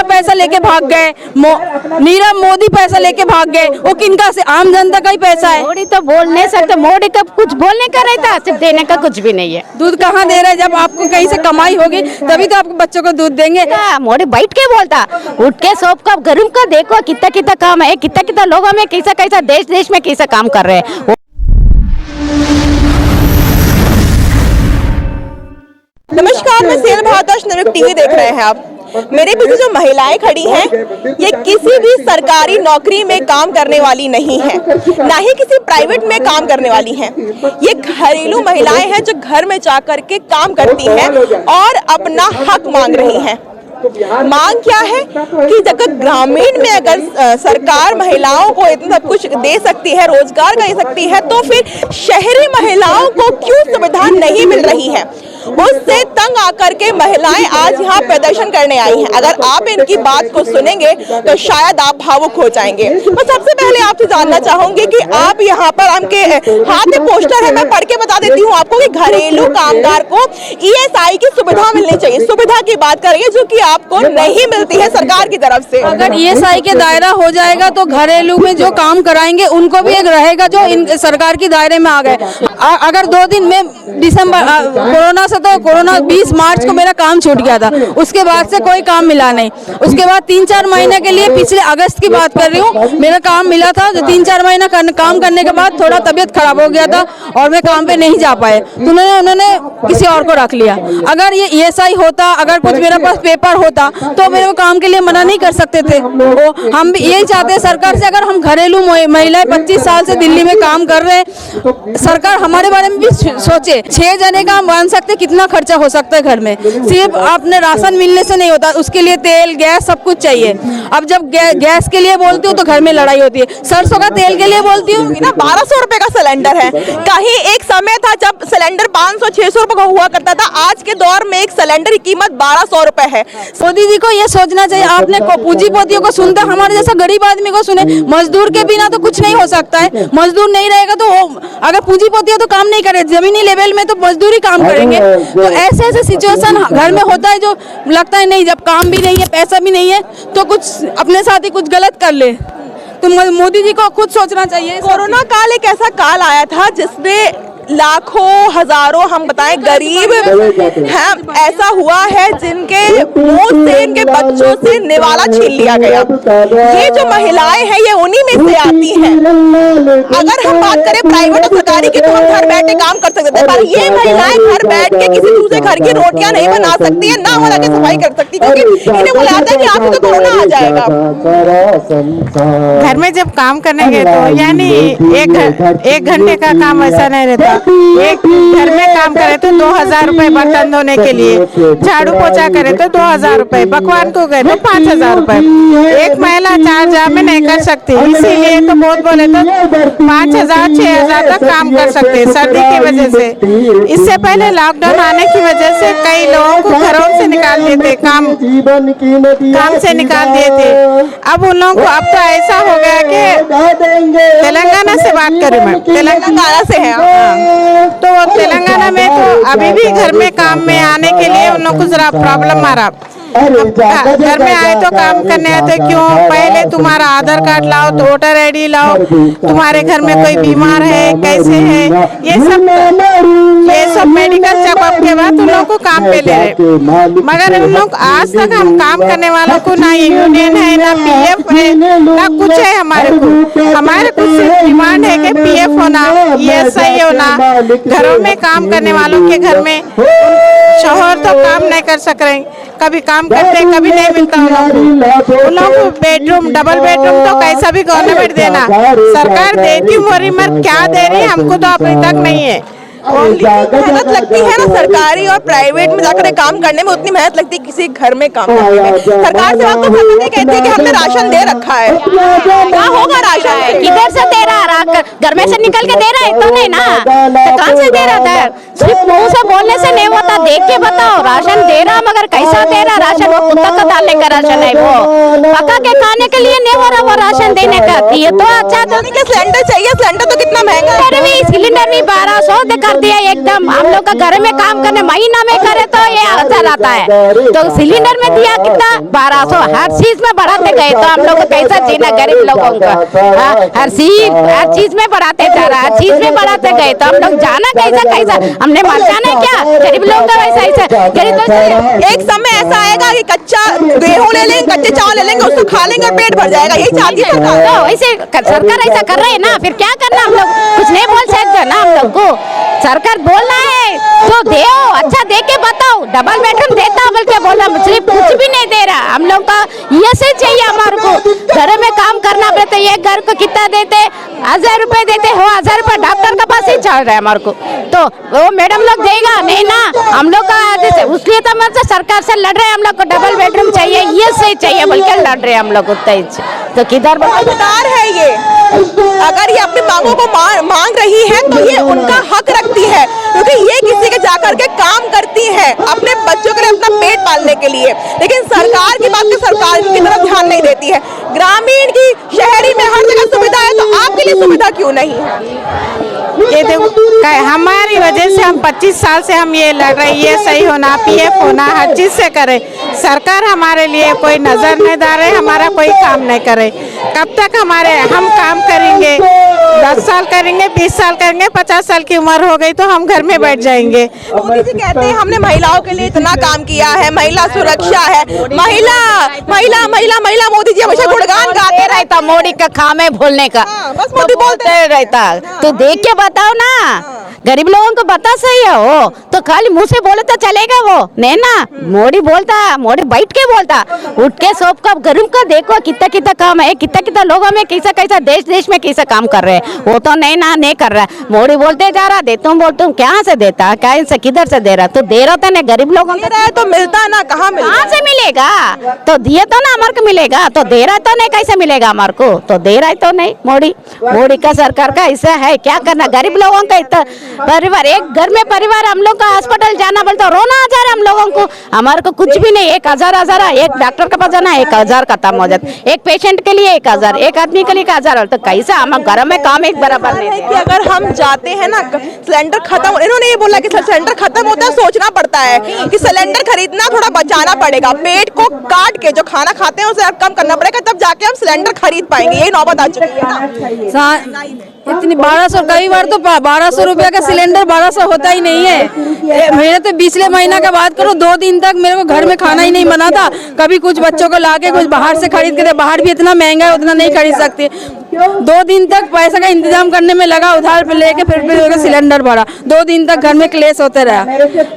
पैसा लेके भाग गए, नीरव मोदी पैसा लेके भाग गए, वो किनका से? आम जनता का ही पैसा है। मोदी तो बोल नहीं सकते, मोदी का कुछ बोलने का रहता, सिर्फ देने का कुछ भी नहीं है। दूध कहाँ दे रहे हैं? जब आपको कहीं से कमाई होगी तभी तो आपके बच्चों को दूध देंगे। मोदी बैठ के बोलता, उठ के सबका गरीब का देखो कितना कितना काम है, कितना कितना लोगों में कैसा कैसा देश में कैसा काम कर रहे हैं। नमस्कार, मैं सेल भारद्वाज नवयुग टीवी देख रहे हैं आप। मेरे पीछे जो महिलाएं खड़ी हैं, ये किसी भी सरकारी नौकरी में काम करने वाली नहीं है, ना ही किसी प्राइवेट में काम करने वाली हैं। ये घरेलू महिलाएं हैं जो घर में जा करके काम करती हैं और अपना हक मांग रही हैं। मांग क्या है कि जब ग्रामीण में अगर सरकार महिलाओं को इतना सब कुछ दे सकती है, रोजगार दे सकती है, तो फिर शहरी महिलाओं को क्यों सुविधा नहीं मिल रही है? उससे तंग आकर के महिलाएं आज यहाँ प्रदर्शन करने आई हैं। अगर आप इनकी बात को सुनेंगे तो शायद आप भावुक हो जाएंगे। मैं सबसे पहले आपसे जानना चाहूंगी कि आप यहाँ पर आपके हाथ में पोस्टर है, मैं पढ़ के बता देती हूँ आपको कि घरेलू कामगार को ESI की सुविधा मिलनी चाहिए। सुविधा की बात करेंगे जो कि आपको नहीं मिलती है सरकार की तरफ से। अगर ESI के दायरा हो जाएगा तो घरेलू में जो काम कराएंगे उनको भी एक रहेगा जो इन सरकार के दायरे में आ गए। अगर 2 दिन में कोरोना 20 मार्च को मेरा काम छूट गया था, उसके बाद से कोई काम मिला नहीं। उसके बाद 3-4 महीने के लिए, पिछले अगस्त की बात कर रही हूँ, मेरा काम मिला था। जो 3-4 महीना काम करने के बाद थोड़ा तबीयत खराब हो गया था और मैं काम पे नहीं जा पाए, तो उन्होंने किसी और को रख लिया। अगर ये ESI होता, अगर कुछ मेरे पास पेपर होता तो मेरे को काम के लिए मना नहीं कर सकते थे। हम भी यही चाहते हैं सरकार से, अगर हम घरेलू महिलाएं 25 साल से दिल्ली में काम कर रहे हैं, सरकार हमारे बारे में भी सोचे। 6 जने का मान सकते कितना खर्चा हो सकता है घर में। सिर्फ आपने राशन मिलने से नहीं होता, उसके लिए तेल गैस सब कुछ चाहिए। अब जब गैस के लिए बोलती हूँ तो घर में लड़ाई होती है। सरसों का तेल के लिए बोलती हूँ ना 1200 रुपए का सिलेंडर है। कहीं एक समय था जब सिलेंडर 500-600 रुपए का हुआ करता था, आज के दौर में एक सिलेंडर की कीमत 1200 रुपए है। मोदी जी को ये सोचना चाहिए, आपने पूंजीपतियों को सुनता, हमारे जैसा गरीब आदमी को सुने। मजदूर के बिना तो कुछ नहीं हो सकता है। मजदूर नहीं रहेगा तो अगर पूंजीपतियों तो काम नहीं करे, जमीनी लेवल में तो मजदूरी काम करेंगे। तो ऐसे सिचुएशन घर में होता है जो लगता है नहीं, जब काम भी नहीं है, पैसा भी नहीं है, तो कुछ अपने साथ ही कुछ गलत कर ले। तो मोदी जी को खुद सोचना चाहिए। कोरोना काल एक ऐसा काल आया था जिसमें लाखों हजारों हम बताएं गरीब हैं, ऐसा हुआ है जिनके मुंह से, इनके बच्चों से निवाला छीन लिया गया। ये जो महिलाएं हैं ये उन्हीं में से आती हैं। अगर हम बात करें प्राइवेट और सरकारी की तो हम घर बैठे काम कर सकते थे, पर ये महिलाएं घर बैठ के किसी दूसरे घर की रोटियां नहीं बना सकती है, ना वो जाके सफाई कर सकती, क्योंकि इन्हें बुलाता है कि आपको तो कोरोना आ जाएगा। घर में जब काम करने गए तो यानी 1 घंटे का काम ऐसा नहीं रहता। एक घर में काम करे तो 2000 रुपए बर्तन धोने के लिए, झाड़ू पोछा करे तो 2000 रुपए, पकवान को गए तो 5000 रुपए। एक महिला 4 जॉब में नहीं कर सकती, इसीलिए तो बहुत बोले तो 5000-6000 तक काम कर सकते हैं सर्दी की वजह से। इससे पहले लॉकडाउन आने की वजह से कई लोगों को घरों से निकाल दिए थे, काम से निकाल दिए थे। अब उन लोगों को अब तो ऐसा हो गया कि तेलंगाना से बात करूँ मैं, तेलंगाना से है तो तेलंगाना में तो अभी भी घर में काम में आने के लिए उन लोगों को जरा प्रॉब्लम आ रहा। घर में आए तो काम करने आते क्यों? पहले तुम्हारा आधार कार्ड लाओ, तो वोटर ID लाओ, तुम्हारे घर में कोई बीमार है, कैसे है, ये सब मेडिकल चेकअप के बाद उन लोगों को काम पे ले रहे। मगर उन लोग आज तक हम काम करने वालों को ना यूनियन है, ना PF है, ना कुछ है। हमारे कुछ डिमांड है कि PF होना, ESI होना। घरों में काम करने वालों के घर में शोहर तो काम नहीं कर सक रहे, कभी काम करते कभी नहीं मिलता उन लोगों को बेडरूम, डबल बेडरूम तो कैसा भी गवर्नमेंट देना, सरकार देती मोरी मर क्या दे रही हमको तो अभी तक नहीं है। मेहनत लगती है ना सरकारी और प्राइवेट में जाकर काम करने में, उतनी मेहनत लगती है किसी घर में काम करने में। सरकार से बात तो कहती है कि हमने राशन दे रखा है, क्या होगा राशन? किधर से दे रहा? घर में से निकल के दे रहा है तो नहीं ना, तो कहाँ से दे रहा था? सिर्फ मुंह से बोलने से नहीं होता, देख के बताओ। राशन दे रहा मगर कैसा दे रहा राशन? वो कुत्ता का डालने का राशन है, वो पका के खाने के लिए नहीं हो रहा वो राशन देने का। ये तो अच्छा तो सिलेंडर चाहिए, सिलेंडर तो कितना महंगा है। सिलेंडर भी 1200 देखा दिया एकदम। हम लोग का घर में काम करने महीना में करे तो ये 1000 आता है, तो सिलेंडर में दिया कितना 1200। हर चीज में बढ़ाते गए तो हम लोग को कैसा जीना गरीब लोगों का। हर चीज में बढ़ाते जा रहा, हर चीज में बढ़ाते गए तो हम लोग जाना कैसा हमने मर जाना है क्या? गरीब लोगों का वैसा ऐसा गरीब लोग। एक समय ऐसा आएगा कि कच्चा गेहूं ले लेंगे, कच्चे चावल ले लेंगे, उसको खा लेंगे और पेट भर जाएगा, यही चाहती है सरकार। तो वैसे सरकार ऐसा कर रही है ना, फिर क्या करना? हम लोग कुछ नहीं बोल सकते ना। हम लोग को सरकार बोलना है तो दे, अच्छा दे के बताओ। डबल बेडरूम देता बोल के बोला, सिर्फ कुछ भी नहीं दे रहा। हम लोग का ये से चाहिए हमारे को। घर में काम करना पड़ता है, एक घर को कितना देते? 1000 रुपए देते हो, 1000 रुपए डॉक्टर के पास ही चल रहा है हमारे को। तो वो मैडम लोग देगा नहीं ना हम लोग का। उसलिए तो मतलब सरकार से लड़ रहे हैं, हम लोग को डबल बेडरूम चाहिए, ये सही चाहिए बोल के लड़ रहे हैं हम लोग। तो किधर हकदार है ये। अगर ये अपनी मांगों को मांग रही है तो ये उनका हक रखती है, क्योंकि ये किसी के जाकर के काम करती है अपने बच्चों के लिए, अपना पेट पालने के लिए। लेकिन सरकार की बात को सरकार की तरफ ध्यान नहीं देती है। ग्रामीण की, शहरी में हर जगह सुविधा है, तो आपके लिए सुविधा क्यों नहीं है? ये देखो हमारी वजह से हम 25 साल से हम ये लड़ रहे, ये सही होना, PF होना, हर चीज से करे। सरकार हमारे लिए कोई नजर नहीं डाले, हमारा कोई काम नहीं करे। कब तक हम काम करेंगे? 10 साल करेंगे, 20 साल करेंगे, 50 साल की उम्र हो गई तो हम घर में बैठ जाएंगे। मोदी जी कहते हैं हमने महिलाओं के लिए इतना काम किया है, महिला सुरक्षा है, महिला महिला महिला महिला। मोदी जी हमेशा गुणगान गाते रहता मोदी का काम है बोलने का। बस मोदी बोलते रहता। तो देख के बताओ ना, गरीब लोगों को बता सही है वो तो खाली मुंह से बोले तो चलेगा वो नहीं ना। मोदी बोलता, मोदी बैठ के बोलता, उठ के सबका गरीब का देखो कितना कितना काम है, कितना कितना लोगों में कैसा देश में कैसा काम कर रहे हैं। वो तो नहीं ना, नहीं कर रहा। मोदी बोलते जा रहा, देता हूँ बोलता हूँ, कहाँ से देता, कहीं से किधर से दे रहा? तो दे रहा था ना गरीब लोगों को, तो मिलता ना, कहाँ से मिलेगा? तो दिए तो ना हमारे को मिलेगा, तो दे रहा तो नहीं, कैसे मिलेगा हमारे को? तो दे रहा है तो नहीं। मोदी का सरकार का ऐसा है, क्या करना गरीब लोगों का। इतना परिवार, एक घर में परिवार, हम लोग का हॉस्पिटल जाना बोलता रोना आ जा रहा हम लोगों को। हमारे को कुछ भी नहीं, 1000 एक डॉक्टर के पास जाना 1000 खत्म हो जाता, एक पेशेंट के लिए 1000, एक आदमी के लिए 1000। तो कैसा हम घर में काम एक बराबर नहीं कि अगर हम जाते हैं ना, सिलेंडर खत्म, इन्होंने ये बोला कि सिलेंडर खत्म होता है, सोचना पड़ता है कि सिलेंडर खरीदना थोड़ा बचाना पड़ेगा, पेट को काट के जो खाना खाते हैं उसे कम करना पड़ेगा, तब जाके हम सिलेंडर खरीद पाएंगे। ये नौबत आ चुकी है। इतनी 1200, कई बार तो 1200 रुपया का सिलेंडर 1200 होता ही नहीं है। मेरे तो पिछले महीना का बात करो, 2 दिन तक मेरे को घर में खाना ही नहीं बना था। कभी कुछ बच्चों को लाके कुछ बाहर से खरीद के, बाहर भी इतना महंगा है, उतना नहीं खरीद सकते। 2 दिन तक पैसा का इंतजाम करने में लगा, उधार पे लेके फिर सिलेंडर भरा। 2 दिन तक घर में क्लेश होते रहा।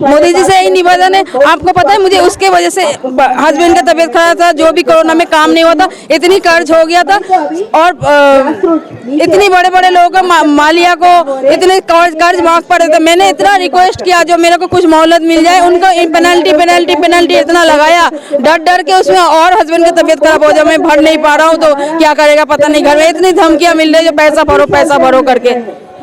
मोदी जी से यही निवेदन है, आपको पता है मुझे उसके वजह से हस्बैंड का तबीयत खराब था, जो भी कोरोना में काम नहीं हुआ था, इतनी कर्ज हो गया था, और इतनी बड़े बड़े लोगों को, मालिया को इतने कर्ज माफ पड़े थे। मैंने इतना रिक्वेस्ट किया जो मेरे को कुछ मोहलत मिल जाए, उनको पेनल्टी इतना लगाया, डर के उसमें, और हस्बैंड की तबीयत खराब हो जाए, मैं भर नहीं पा रहा हूँ तो क्या करेगा पता नहीं। घर में इतनी धमकियां मिल रही है, पैसा भरो करके।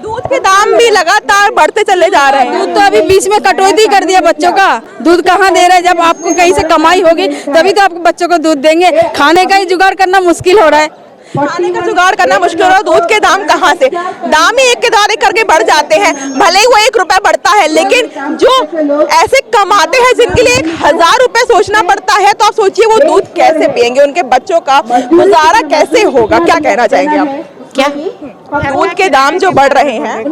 दूध के दाम भी लगातार बढ़ते चले जा रहे हैं। दूध तो अभी बीच में कटौती कर दिया बच्चों का। दूध कहाँ दे रहे हैं? जब आपको कहीं से कमाई होगी तभी तो आपको बच्चों को दूध देंगे। खाने का ही जुगाड़ करना मुश्किल हो रहा है। खाने का जुगाड़ करना मुश्किल हो रहा है, दूध के दाम कहाँ से? दाम ही एक के बाद एक करके बढ़ जाते हैं। भले ही वो 1 रुपया बढ़ता है, लेकिन जो ऐसे कमाते हैं जिनके लिए 1000 रुपए सोचना पड़ता है, तो आप सोचिए वो दूध कैसे पियेंगे, उनके बच्चों का गुजारा कैसे होगा? क्या कहना चाहेंगे आप? क्या दूध के दाम जो बढ़ रहे हैं,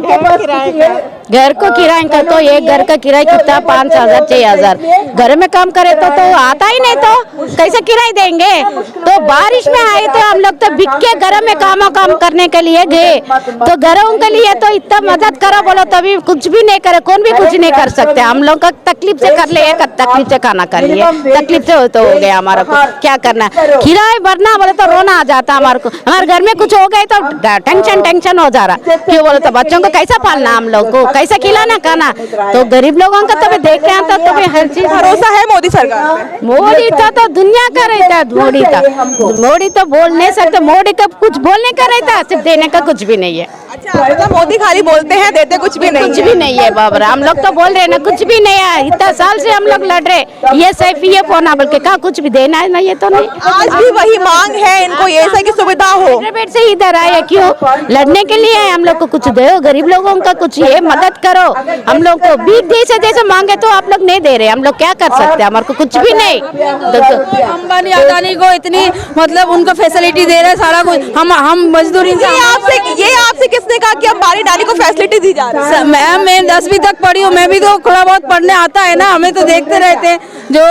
घर को किराए का, तो एक घर का किराया कितना 5000 6000। घर में काम करे तो आता ही नहीं, तो कैसे किराया देंगे? तो बारिश में आए थे हम लोग, तो बिक के घर में काम करने के लिए गए, तो घरों के लिए तो इतना मदद करो बोलो तभी कुछ भी नहीं करे, कौन भी कुछ नहीं कर सकते। हम लोग का तकलीफ से कर लिए, तकलीफ से खाना कर लिए, तकलीफ से तो हो गया हमारा को। क्या करना, किराया भरना बोले तो रोना आ जाता हमारे को। हमारे घर में कुछ हो गए तो टेंशन हो जा रहा, क्यों बोले तो बच्चों को कैसा पालना, हम लोग को कैसा खिलाना खाना। तो गरीब लोगों का तो देख रहे हैं, तो हर चीज भरोसा है मोदी सरकार पे? मोदी तो दुनिया का रहता है। मोदी तो बोल नहीं सकते, मोदी का कुछ बोलने का रहता है, सिर्फ देने का कुछ भी नहीं है। अच्छा, मतलब मोदी खाली बोलते हैं, देते कुछ भी नहीं? कुछ भी नहीं है बाबरा, हम लोग तो बोल रहे हैं ना, कुछ भी नहीं है। इतना साल से हम लोग लड़ रहे, ये सिर्फ ये फोन बोल के कहा कुछ भी देना है ना, ये तो नहीं। आज भी वही मांग है इनको, ये ऐसा की सुविधा हो। से इधर आए क्यों? लड़ने के लिए हम लोग को कुछ दो, गरीब लोगों का कुछ ये मदद मदद करो। हम लोग को भीख जैसे मांगे तो आप लोग नहीं दे रहे, हम लोग क्या कर सकते हैं, हमारे को कुछ भी नहीं। अंबानी अदानी को इतनी मतलब उनको फैसिलिटी दे रहे हैं सारा कुछ, हम मजदूर ये आपसे किसने कहा कि अंबानी अदानी को फैसिलिटी दी जा रही है? मैम मैं 10वीं तक पढ़ी हूँ, मैं भी तो थोड़ा बहुत पढ़ने आता है ना, हमें तो देखते रहते हैं। जो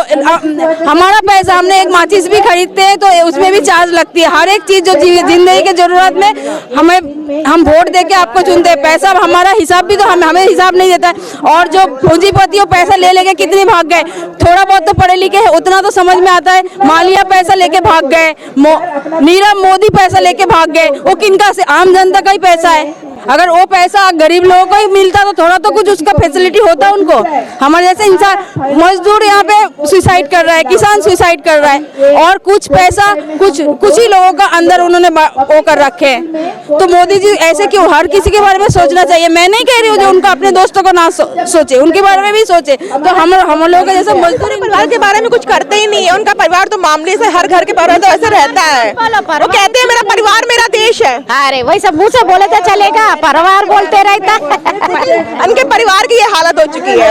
हमारा पैसा, हमने एक माचिस भी खरीदते हैं तो उसमें भी चार्ज लगती है। हर एक चीज जो जिंदगी के जरूरत में हम वोट दे के आपको चुनते हैं, पैसा हमारा हिसाब भी तो हमें हिसाब नहीं देता है। और जो पूंजीपति वो पैसा ले लेके कितने भाग गए, थोड़ा बहुत तो पढ़े लिखे हैं, उतना तो समझ में आता है। मालिया पैसा लेके भाग गए, नीरव मोदी पैसा लेके भाग गए, वो किनका से? आम जनता का ही पैसा है। अगर वो पैसा गरीब लोगों को ही मिलता तो थोड़ा तो कुछ उसका फैसिलिटी होता उनको। हमारे जैसे इंसान मजदूर यहाँ पे सुसाइड कर रहा है, किसान सुसाइड कर रहा है, और कुछ पैसा कुछ ही लोगों का अंदर उन्होंने वो कर रखे हैं। तो मोदी जी ऐसे क्यों? हर किसी के बारे में सोचना चाहिए। मैं नहीं कह रही हूँ जो उनका अपने दोस्तों को ना सोचे, उनके बारे में भी सोचे। तो हम लोगों का जैसे मजदूर परिवार के बारे में कुछ करते ही नहीं है। उनका परिवार तो मामले से हर घर के परिवार तो ऐसे रहता है, वो कहते हैं मेरा परिवार मेरा देश है। अरे वही सब मुँह से बोले तो चलेगा, परिवार बोलते रहता है। उनके परिवार की ये हालत हो चुकी है,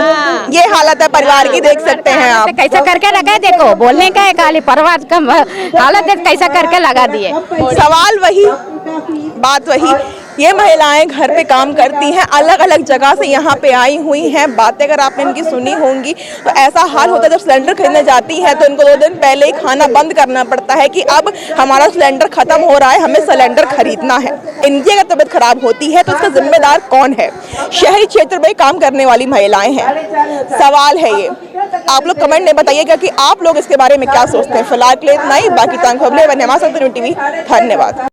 ये हालत है परिवार की, देख सकते हैं आप। कैसा करके लगा, देखो बोलने का है, खाली परिवार का हालत कैसा करके लगा दिए। सवाल वही, बात वही। ये महिलाएं घर पे काम करती हैं, अलग अलग जगह से यहाँ पे आई हुई हैं। बातें अगर आपने इनकी सुनी होंगी तो ऐसा हाल होता है जब सिलेंडर खरीदने जाती हैं तो इनको 2 दिन पहले ही खाना बंद करना पड़ता है कि अब हमारा सिलेंडर खत्म हो रहा है, हमें सिलेंडर खरीदना है। इनकी अगर तबीयत खराब होती है तो इसका जिम्मेदार कौन है? शहरी क्षेत्र में काम करने वाली महिलाएं हैं। सवाल है ये, आप लोग कमेंट में बताइएगा कि आप लोग इसके बारे में क्या सोचते हैं। फिलहाल के लिए इतना ही, बाकी तंग खबरें टीवी। धन्यवाद।